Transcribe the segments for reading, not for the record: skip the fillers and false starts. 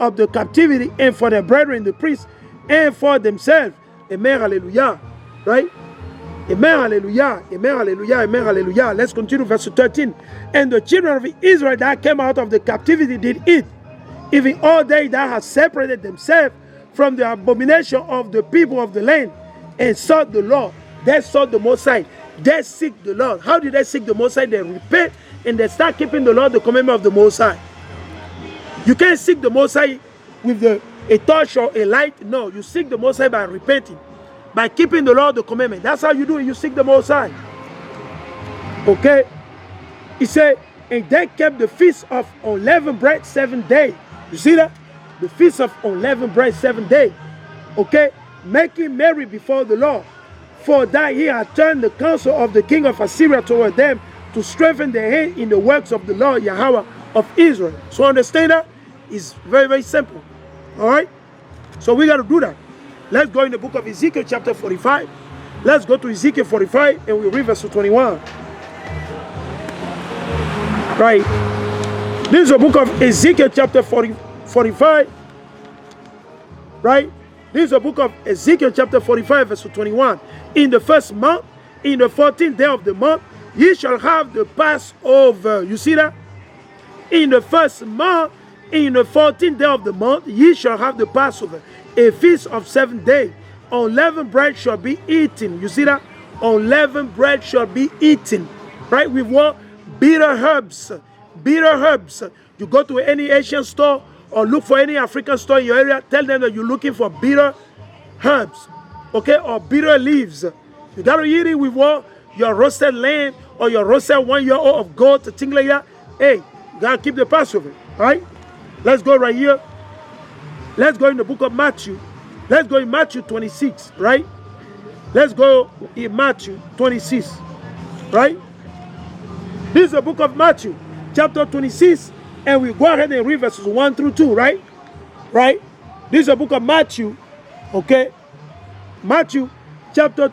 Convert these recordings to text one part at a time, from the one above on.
of the captivity, and for their brethren, the priests, and for themselves. Amen, hallelujah. Right? Amen, hallelujah. Amen, hallelujah. Amen, hallelujah. Let's continue verse 13. And the children of Israel that came out of the captivity did eat, even all they that have separated themselves from the abomination of the people of the land, and sought the Lord. They sought the Most High. They seek the Lord. How did they seek the Most High? They repent and they start keeping the Lord, the commandment of the Most High. You can't seek the Most High with a torch or a light. No, you seek the Most High by repenting, by keeping the Lord, the commandment. That's how you do it. You seek the Most High. Okay? He said, and they kept the feast of unleavened bread 7 days. You see that? The feast of unleavened bread 7 days. Okay? Making merry before the Lord. For that he had turned the counsel of the king of Assyria toward them, to strengthen their hand in the works of the Lord Yahweh of Israel. So understand that? It's very, very simple. All right? So we got to do that. Let's go in the book of Ezekiel chapter 45. Let's go to Ezekiel 45 and we read verse 21. Right? This is the book of Ezekiel chapter 45. Right? This is the book of Ezekiel chapter 45 verse 21. In the first month, in the 14th day of the month, ye shall have the Passover. You see that? In the first month, in the 14th day of the month, ye shall have the Passover, a feast of 7 days. Unleavened bread shall be eaten. You see that? Unleavened bread shall be eaten. Right? With what? Bitter herbs. Bitter herbs. You go to any Asian store or look for any African store in your area, tell them that you're looking for bitter herbs. Okay? Or bitter leaves. You got to eat it with what? Your roasted lamb or your roasted 1 year old of goat, things like that. Hey, you got to keep the Passover. Right? Let's go right here. Let's go in the book of Matthew. Let's go in Matthew 26, right? Let's go in Matthew 26, right? This is the book of Matthew, chapter 26, and we go ahead and read verses 1 through 2, right? Right? This is the book of Matthew, okay? Matthew, chapter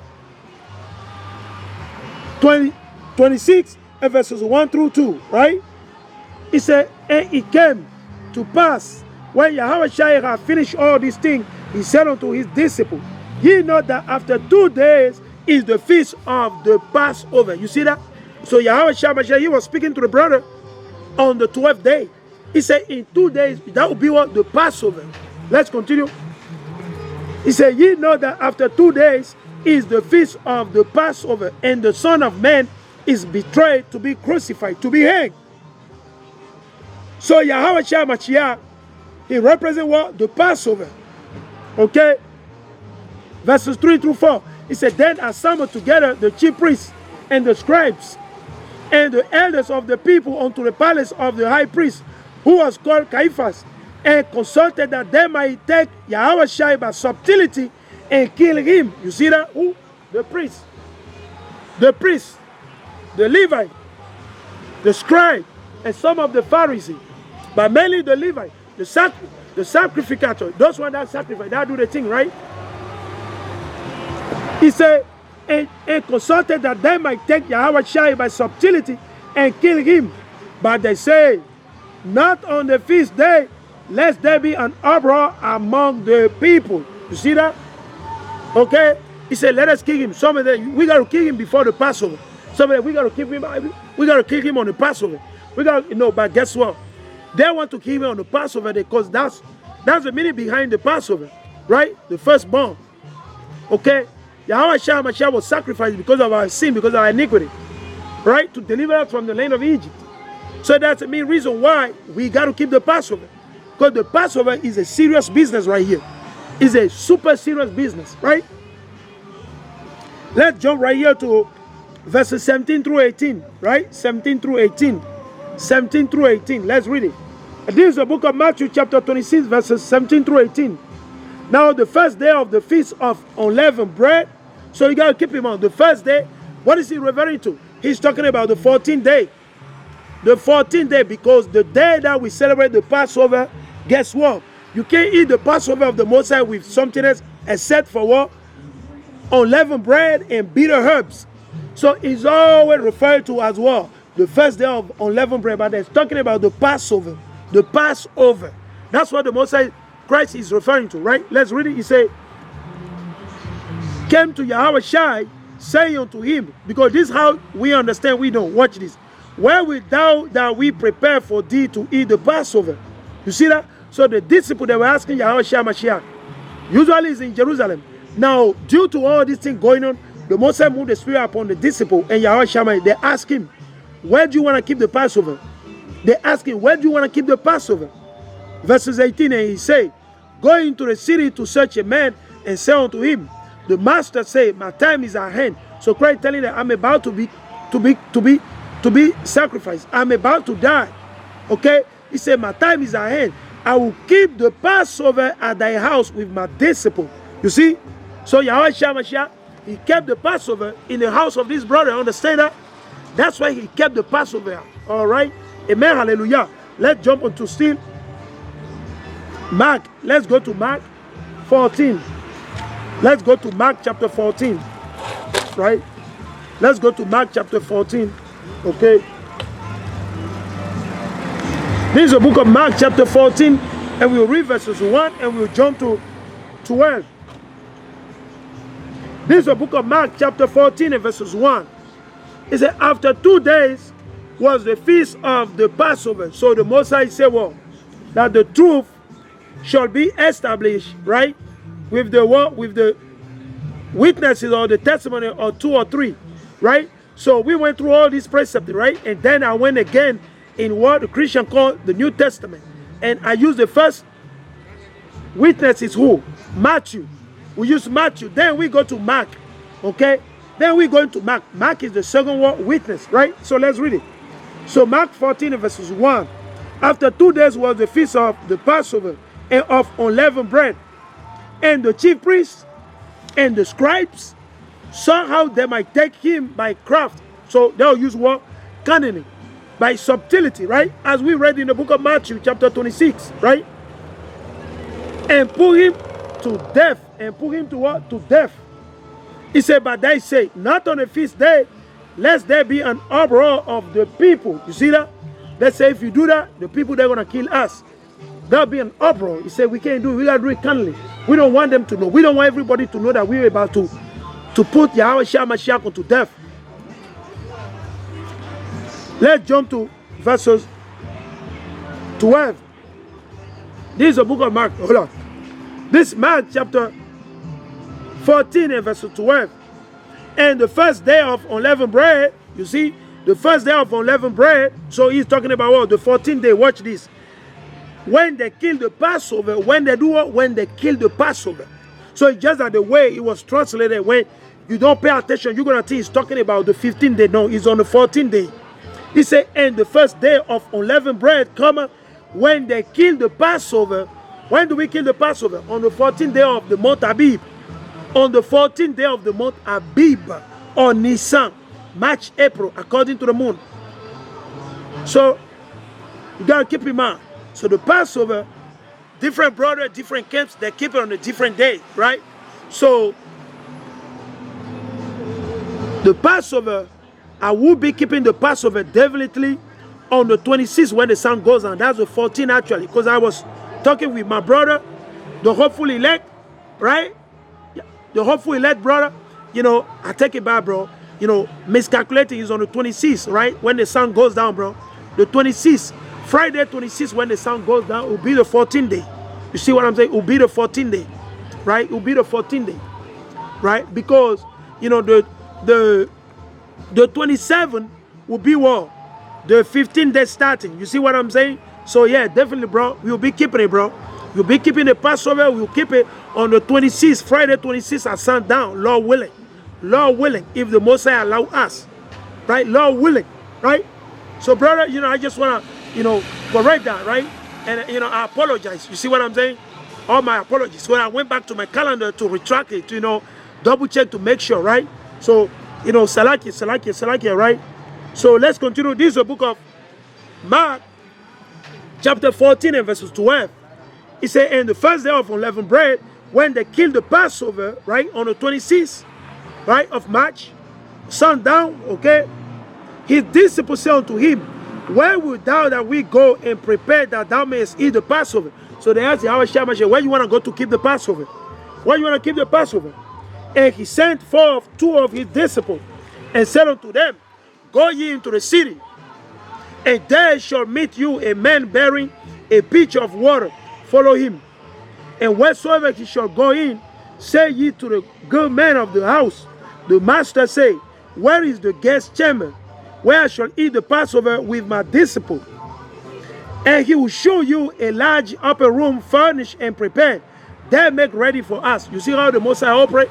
26, and verses 1 through 2, right? It said, and it came to pass, when Yahweh had finished all these things, he said unto his disciples, ye know that after 2 days is the feast of the Passover. You see that? So Yahweh he was speaking to the brother on the 12th day. He said, in 2 days, that will be what? The Passover. Let's continue. He said, ye know that after 2 days is the feast of the Passover, and the Son of Man is betrayed to be crucified, to be hanged. So Yahweh Mashiach, he represents what? The Passover. Okay? Verses 3 through 4. He said, then assembled together the chief priests and the scribes and the elders of the people unto the palace of the high priest, who was called Caiaphas, and consulted that they might take Yahweh Shai by subtlety and kill him. You see that? Who? The priest. The priest. The Levite. The scribe. And some of the Pharisees. But mainly the Levite. The sacrificator. Those ones that sacrifice. That do the thing, right? He said, and consulted that they might take Yahweh Shai by subtlety and kill him. But they say, not on the feast day, lest there be an uproar among the people. You see that? Okay? He said, let us kill him. Some of them, we got to kill him before the Passover. Some of them, we got to kill him. We got to kill him on the Passover. We got, but guess what? They want to kill him on the Passover because that's the meaning behind the Passover, right? The firstborn. Okay? Yahweh Shai Mashiach was sacrificed because of our sin, because of our iniquity, right? To deliver us from the land of Egypt. So that's the main reason why we got to keep the Passover. Because the Passover is a serious business right here. It's a super serious business, right? Let's jump right here to verses 17 through 18, right? 17 through 18. 17 through 18. Let's read it. This is the book of Matthew chapter 26, verses 17 through 18. Now the first day of the feast of unleavened bread. So you got to keep him on. The first day, what is he referring to? He's talking about the 14th day. The 14th day, because the day that we celebrate the Passover, guess what? You can't eat the Passover of the Most High with something else except for what? Unleavened bread and bitter herbs. So it's always referred to as well the first day of unleavened bread, but it's talking about the Passover. The Passover. That's what the Messiah Christ is referring to, right? Let's read it. He said, came to Yahushua, saying unto him, because this is how we understand, we don't. Watch this. Where wilt thou that we prepare for thee to eat the Passover? You see that? So the disciple, they were asking Yahushua Mashiach. Usually it's in Jerusalem. Now, due to all these things going on, the Moses moved the Spirit upon the disciple, and Yahushua, they ask him, where do you want to keep the Passover? They ask him, where do you want to keep the Passover? Verses 18, and he say, go into the city to search a man, and say unto him, the master say, my time is at hand. So Christ telling them, I'm about to be sacrificed. I'm about to die. Okay? He said, my time is at hand. I will keep the Passover at thy house with my disciple. You see? So Yahushua Mashiach, he kept the Passover in the house of this brother. Understand that? That's why he kept the Passover. All right? Amen. Hallelujah. Let's jump onto still Mark. Let's go to Mark 14. Let's go to Mark chapter 14. Right? Let's go to Mark chapter 14. Okay? This is the book of Mark chapter 14, and we'll read verses 1 and we'll jump to 12. This is the book of Mark chapter 14 and verses 1. It said, after 2 days was the feast of the Passover. So the Messiah said, well, that the truth shall be established, right? With the witnesses or the testimony of 2 or 3, right? So we went through all these precepts, right? And then I went again in what the Christian call the New Testament. And I used the first witness is who? Matthew. We use Matthew. Then we go to Mark. Okay? Then we go into Mark. Mark is the second witness, right? So let's read it. So Mark 14 verses 1. After 2 days was the feast of the Passover and of unleavened bread. And the chief priests and the scribes saw how they might take him by craft. So they'll use what? Cunning. By subtlety, right? As we read in the book of Matthew chapter 26, right? And put him to death. And put him to what? To death. He said, but they say, not on a feast day, lest there be an uproar of the people. You see that? They say, if you do that, the people, they're going to kill us. There'll be an uproar. He said, we can't do it. We got to do it kindly. We don't want them to know. We don't want everybody to know that we're about to put Yahushua Mashiach to death. Let's jump to verses 12. This is the book of Mark. Hold on. This Mark chapter 14 and verse 12. And the first day of unleavened bread, you see, the first day of unleavened bread, so he's talking about what? The 14th day. Watch this. When they kill the Passover, when they do what? When they kill the Passover. So it's just that the way it was translated, when you don't pay attention, you're going to think he's talking about the 15th day. No, it's on the 14th day. He said, and the first day of unleavened bread, comma, when they kill the Passover. When do we kill the Passover? On the 14th day of the month Abib. On the 14th day of the month Abib, or Nisan, March, April, according to the moon. So, you got to keep in mind. So the Passover, different brothers, different camps, they keep it on a different day, right? So, the Passover, I will be keeping the Passover definitely on the 26th when the sun goes down. That's the 14th actually, because I was talking with my brother, the hopeful elect, right? The hopeful elect brother, you know, I take it back, bro. You know, miscalculating is on the 26th, right? When the sun goes down, bro. The 26th, Friday 26th, when the sun goes down, it will be the 14th day. You see what I'm saying? It will be the 14th day, right? It will be the 14th day, right? Because, you know, the 27th will be what? The 15th day starting. You see what I'm saying? So yeah, definitely, bro. We'll be keeping it, bro. We'll be keeping the Passover. We'll keep it on the 26th, Friday 26th at sundown, Lord willing. Lord willing, if the Messiah allow us. Right? Lord willing. Right? So, brother, you know, I just want to, you know, correct that, right? And, you know, I apologize. You see what I'm saying? All my apologies. So I went back to my calendar to retract it, you know, double check to make sure, right? So, you know, Salakia, right? So let's continue. This is the book of Mark, chapter 14 and verses 12. He said, and the first day of unleavened bread, when they killed the Passover, right, on the 26th, right, of March, sundown, okay, his disciples said unto him, where wilt thou that we go and prepare that thou mayest eat the Passover? So they asked Yahweh Shai Mashiach, where you want to go to keep the Passover? Where you want to keep the Passover? And he sent forth 2 of his disciples and said unto them, go ye into the city, and there shall meet you a man bearing a pitcher of water. Follow him. And wheresoever he shall go in, say ye to the good man of the house, the master say, where is the guest chamber, where I shall eat the Passover with my disciple? And he will show you a large upper room furnished and prepared. There make ready for us. You see how the Most High operate?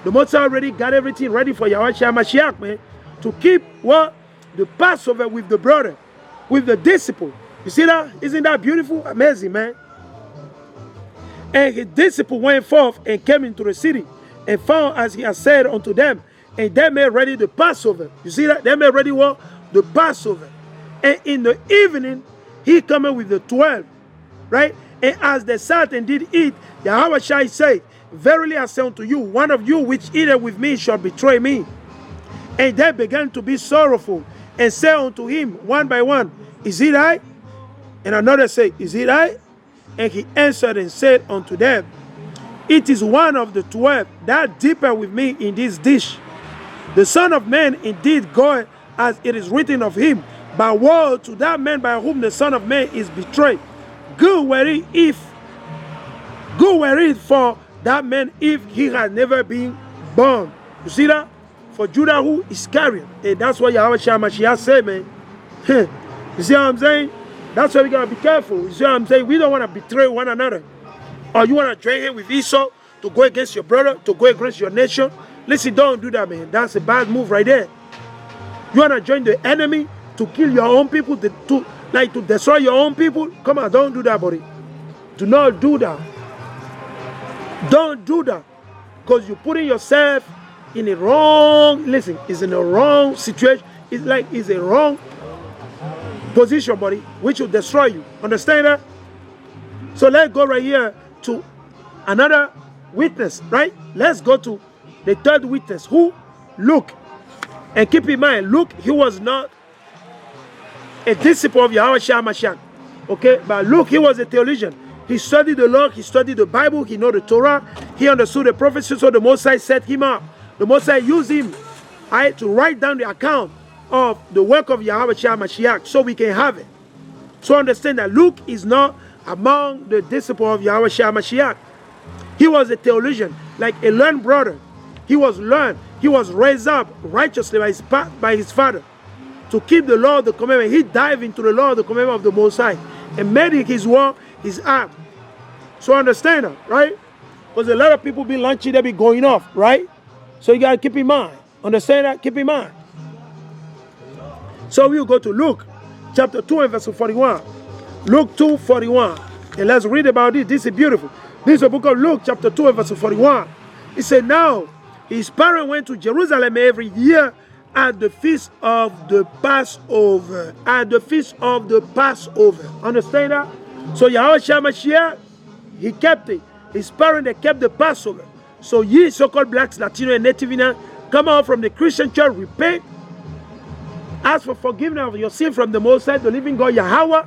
The Most High already got everything ready for Yahweh Shai Mashiach, man. To keep what? The Passover with the brother, with the disciple. You see that? Isn't that beautiful? Amazing, man. And his disciple went forth and came into the city, and found as he had said unto them, and they made ready the Passover. You see that? They made ready what? The Passover. And in the evening, he cometh with the 12, right? And as they sat and did eat, Yahweh Shai said, verily I say unto you, one of you which eateth with me shall betray me. And they began to be sorrowful, and say unto him one by one, is it I? And another said, is it I? And he answered and said unto them, it is one of the 12 that dippeth with me in this dish. The Son of Man indeed goeth as it is written of him, but woe to that man by whom the Son of Man is betrayed. Good were it for that man if he had never been born. You see that? For Judah who Iscariot. And that's what Yahweh Shai Mashiach said, man. You see what I'm saying? That's why we gotta be careful. You see what I'm saying? We don't want to betray one another. Or you want to join him with Esau to go against your brother, to go against your nation. Listen, don't do that, man. That's a bad move right there. You want to join the enemy to kill your own people, to destroy your own people? Come on, don't do that, buddy. Do not do that. Don't do that. Because you're putting yourself in a wrong, listen, it's in a wrong situation. It's a wrong position, buddy, which will destroy you. Understand that? So let's go right here to another witness, right? Let's go to the third witness. Who? Luke. And keep in mind, Luke, he was not a disciple of Yahweh Shai Mashiach. Okay? But Luke, he was a theologian. He studied the law, he studied the Bible, he know the Torah, he understood the prophecy, so the Most High set him up. The Most High used him to write down the account of the work of Yahweh Shai Mashiach so we can have it. So understand that Luke is not among the disciples of Yahweh Shai Mashiach. He was a theologian, like a learned brother. He was learned. He was raised up righteously by his father to keep the law of the commandment. He dived into the law of the commandment of the Most High and made it his word, his art. So understand that, right? Because a lot of people be launching, they be going off, right? So you got to keep in mind. Understand that? Keep in mind. So we'll go to Luke chapter 2 and verse 41. Luke 2:41. And let's read about this. This is beautiful. This is the book of Luke chapter 2 and verse 41. It said, now his parents went to Jerusalem every year at the feast of the Passover. At the feast of the Passover. Understand that? So Yahweh Shai Mashiach, he kept it. His parents, they kept the Passover. So ye so-called blacks, Latino, and Native Indian, come out from the Christian church, repent, ask for forgiveness of your sin from the Most High, the living God Yahweh,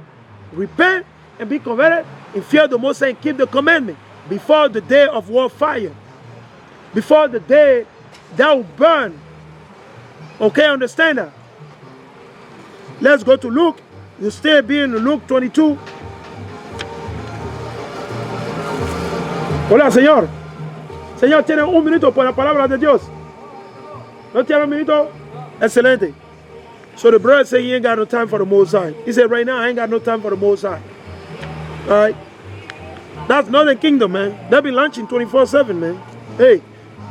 repent and be converted, and fear the Most High and keep the commandment before the day of warfare, before the day that will burn. Okay, understand that? Let's go to Luke. You still be in Luke 22. Hola, Señor. Señor, tiene un minuto por la palabra de Dios. ¿No tiene un minuto? Excelente. So the brother said he ain't got no time for the Most High. He said, right now, I ain't got no time for the Most High. All right? That's Northern Kingdom, man. They be launching 24/7, man. Hey,